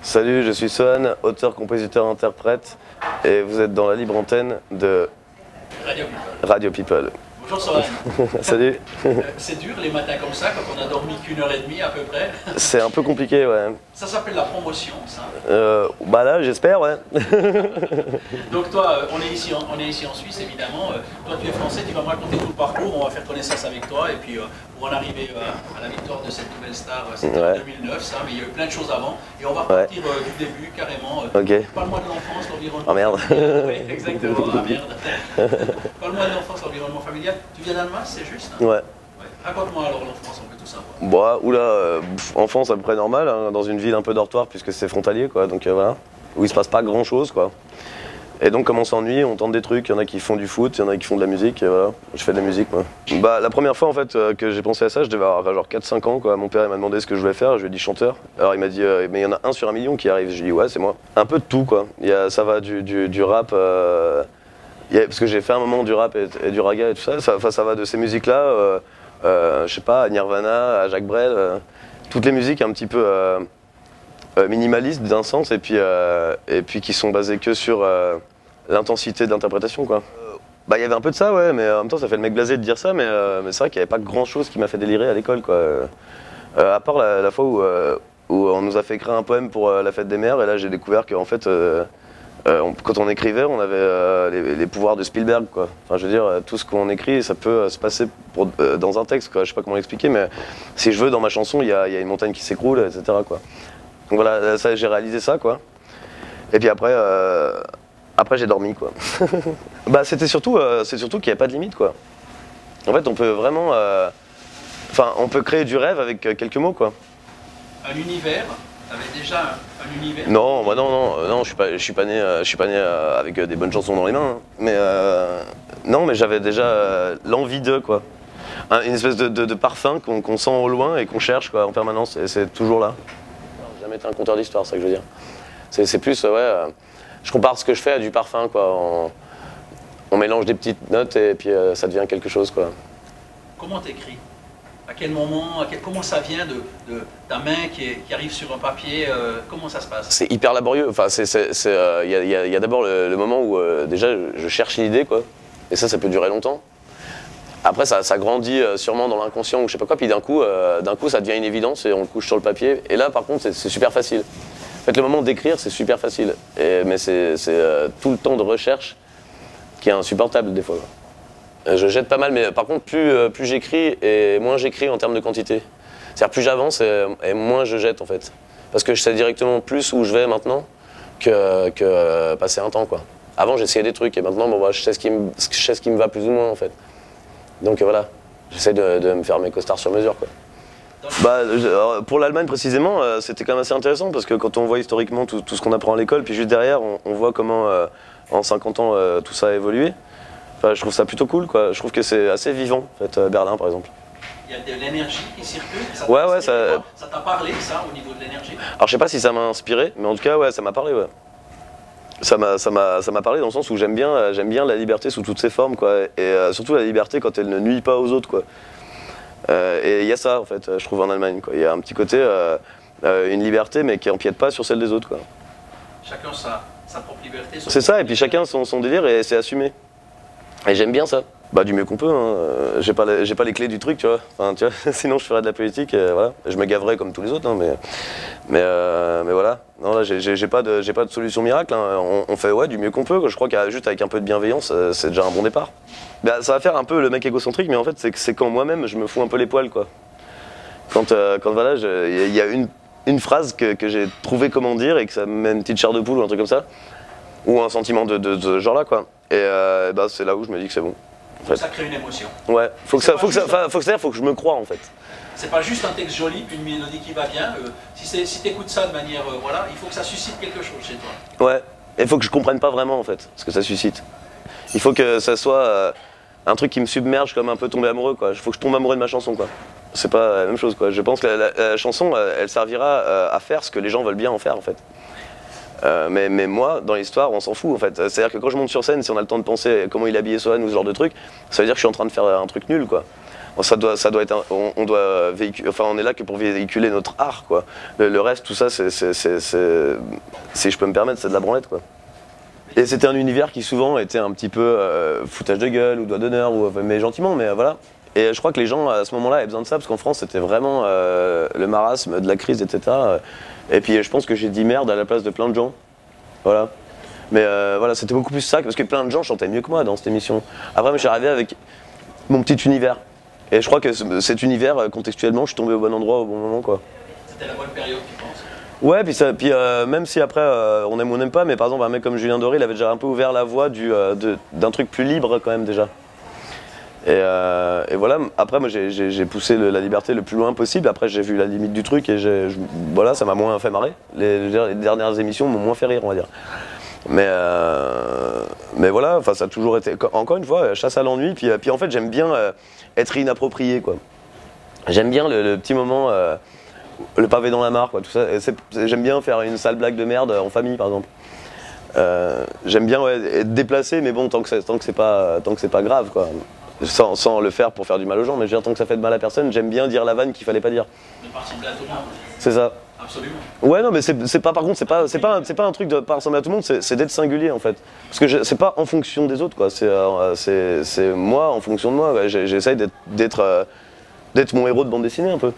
Salut, je suis Sohan, auteur, compositeur, interprète, et vous êtes dans la libre antenne de Radio People. Bonjour Sohan. Salut. C'est dur les matins comme ça, quand on a dormi qu'une heure et demie à peu près. C'est un peu compliqué, ouais. Ça s'appelle la promotion, ça. Bah là, j'espère, ouais. Donc toi, on est ici en Suisse, évidemment. Toi, tu es français, tu vas me raconter tout le parcours, on va faire connaissance avec toi. Et puis, pour en arriver à la victoire de cette nouvelle star, c'était en 2009, ça, mais il y a eu plein de choses avant. Et on va partir du début, carrément. Ok. Parle-moi de l'enfance, l'environnement. Oh merde. Oui, exactement, ah merde. Parle-moi de l'enfance, l'environnement familial. Tu viens d'Allemagne, c'est juste, hein? Ouais. Raconte-moi alors l'enfance, on peut tout savoir. Bon, oula, enfance à peu près normale, hein, dans une ville un peu dortoir puisque c'est frontalier, quoi, donc voilà, où il se passe pas grand chose, quoi. Et donc comme on s'ennuie, on tente des trucs, il y en a qui font du foot, il y en a qui font de la musique, et voilà, je fais de la musique, moi. Bah la première fois en fait que j'ai pensé à ça, je devais avoir genre 4-5 ans, quoi. Mon père il m'a demandé ce que je voulais faire, je lui ai dit chanteur. Alors il m'a dit mais il y en a un sur un million qui arrive, je lui ai dit ouais c'est moi. Un peu de tout, quoi. Ça va du rap, parce que j'ai fait un moment du rap et du raga et tout ça, ça va de ces musiques-là, je sais pas, à Nirvana, à Jacques Brel, toutes les musiques un petit peu minimalistes d'un sens et puis qui sont basées que sur l'intensité de l'interprétation, quoi. Bah il y avait un peu de ça, ouais, mais en même temps ça fait le mec blasé de dire ça, mais c'est vrai qu'il n'y avait pas grand chose qui m'a fait délirer à l'école, quoi. À part la fois où on nous a fait écrire un poème pour la fête des mères, et là j'ai découvert qu'en fait quand on écrivait, on avait les pouvoirs de Spielberg, quoi. Enfin, je veux dire, tout ce qu'on écrit, ça peut se passer dans un texte, quoi. Je sais pas comment l'expliquer, mais si je veux, dans ma chanson, il y a une montagne qui s'écroule, etc., quoi. Donc voilà, j'ai réalisé ça, quoi. Et puis après j'ai dormi, quoi. Bah, c'est surtout qu'il n'y avait pas de limite, quoi. En fait, on peut vraiment... Enfin, on peut créer du rêve avec quelques mots, quoi. Un univers. T'avais déjà un univers? Non, moi non, je suis pas né avec des bonnes chansons dans les mains, hein. Mais non, mais j'avais déjà l'envie de, quoi. Une espèce de parfum qu'on sent au loin et qu'on cherche, quoi, en permanence, et c'est toujours là. J'ai jamais été un conteur d'histoire, c'est ça que je veux dire. C'est plus, ouais, je compare ce que je fais à du parfum, quoi. On mélange des petites notes et puis ça devient quelque chose, quoi. Comment t'écris? À quel moment, comment ça vient de ta main qui arrive sur un papier? Comment ça se passe? C'est hyper laborieux. Enfin, il y a d'abord le moment où déjà je cherche une idée, quoi. Et ça peut durer longtemps. Après, ça grandit sûrement dans l'inconscient ou je sais pas quoi. Puis d'un coup, ça devient une évidence et on le couche sur le papier. Et là, par contre, c'est super facile. En fait, le moment d'écrire, c'est super facile. Mais c'est tout le temps de recherche qui est insupportable des fois. Je jette pas mal, mais par contre, plus j'écris et moins j'écris en termes de quantité. C'est-à-dire plus j'avance et moins je jette, en fait. Parce que je sais directement plus où je vais maintenant que passer un temps, quoi. Avant, j'essayais des trucs et maintenant, bon, bah, je sais ce qui me va plus ou moins, en fait. Donc voilà, j'essaie de me faire mes costards sur mesure, quoi. Bah, pour l'Allemagne précisément, c'était quand même assez intéressant parce que quand on voit historiquement tout ce qu'on apprend à l'école, puis juste derrière, on voit comment en 50 ans tout ça a évolué. Enfin, je trouve ça plutôt cool, quoi. Je trouve que c'est assez vivant, en fait, Berlin, par exemple. Il y a de l'énergie qui circule. Ouais, ça t'a parlé, ça, au niveau de l'énergie? Alors, je sais pas si ça m'a inspiré, mais en tout cas, ouais, ça m'a parlé, ouais. Ça m'a parlé dans le sens où j'aime bien la liberté sous toutes ses formes, quoi. Et surtout la liberté quand elle ne nuit pas aux autres, quoi. Et il y a ça, en fait, je trouve, en Allemagne, quoi. Il y a un petit côté, une liberté, mais qui empiète pas sur celle des autres, quoi. Chacun sa propre liberté. C'est ça, et puis chacun son délire, et c'est assumé. Et j'aime bien ça. Bah du mieux qu'on peut, hein. J'ai pas les clés du truc, tu vois. Enfin, tu vois, sinon je ferais de la politique, et voilà. Je me gaverais comme tous les autres, hein, mais voilà. Non, là j'ai pas de solution miracle, hein. On fait ouais du mieux qu'on peut, quoi. Je crois juste avec un peu de bienveillance, c'est déjà un bon départ. Bah, ça va faire un peu le mec égocentrique, mais en fait c'est quand moi-même je me fous un peu les poils, quoi. Quand voilà, il y a une phrase que j'ai trouvé comment dire et que ça me met une petite chair de poule ou un truc comme ça, ou un sentiment de ce genre-là, quoi. Et bah, c'est là où je me dis que c'est bon. En fait. Ça crée une émotion. Ouais, faut que je me croie, en fait. C'est pas juste un texte joli, puis une mélodie qui va bien. Si tu écoutes ça de manière, voilà, il faut que ça suscite quelque chose chez toi. Ouais, et il faut que je comprenne pas vraiment, en fait, ce que ça suscite. Il faut que ça soit un truc qui me submerge comme un peu tomber amoureux, quoi. Il faut que je tombe amoureux de ma chanson, quoi. C'est pas la même chose, quoi. Je pense que la chanson, elle servira à faire ce que les gens veulent bien en faire, en fait. Mais moi, dans l'histoire, on s'en fout, en fait. C'est-à-dire que quand je monte sur scène, si on a le temps de penser comment il est habillé Sohan ou ce genre de truc, ça veut dire que je suis en train de faire un truc nul, quoi. ça doit être, on doit véhiculer, enfin on est là que pour véhiculer notre art quoi. Le reste, tout ça, si je peux me permettre, c'est de la branlette quoi. Et c'était un univers qui souvent était un petit peu foutage de gueule ou doigt d'honneur, mais gentiment, mais voilà. Et je crois que les gens à ce moment-là avaient besoin de ça parce qu'en France c'était vraiment le marasme de la crise, etc. Et puis je pense que j'ai dit merde à la place de plein de gens, voilà. Mais voilà, c'était beaucoup plus ça parce que plein de gens chantaient mieux que moi dans cette émission. Après, je suis arrivé avec mon petit univers. Et je crois que cet univers, contextuellement, je suis tombé au bon endroit au bon moment, quoi. C'était la bonne période, tu penses? Ouais, puis même si après, on aime ou on n'aime pas, mais par exemple, un mec comme Julien Doré, il avait déjà un peu ouvert la voie d'un truc plus libre, quand même, déjà. Et voilà, après, moi, j'ai poussé la liberté le plus loin possible. Après, j'ai vu la limite du truc et voilà, ça m'a moins fait marrer. Les dernières émissions m'ont moins fait rire, on va dire. Mais voilà, ça a toujours été, encore une fois, chasse à l'ennui. Puis en fait, j'aime bien être inapproprié, quoi. J'aime bien le petit moment, le pavé dans la mare, quoi, tout ça. J'aime bien faire une sale blague de merde en famille, par exemple. J'aime bien être déplacé, mais bon, tant que c'est pas grave, quoi. Sans le faire pour faire du mal aux gens, mais je veux dire, tant que ça fait de mal à personne, j'aime bien dire la vanne qu'il fallait pas dire. Ne pas ressembler à tout le monde. C'est ça. Absolument. Ouais, non, mais c'est pas, par contre, c'est pas un truc de pas ressembler à tout le monde, c'est d'être singulier en fait. Parce que c'est pas en fonction des autres, quoi. C'est moi en fonction de moi. Ouais. J'essaye d'être mon héros de bande dessinée un peu.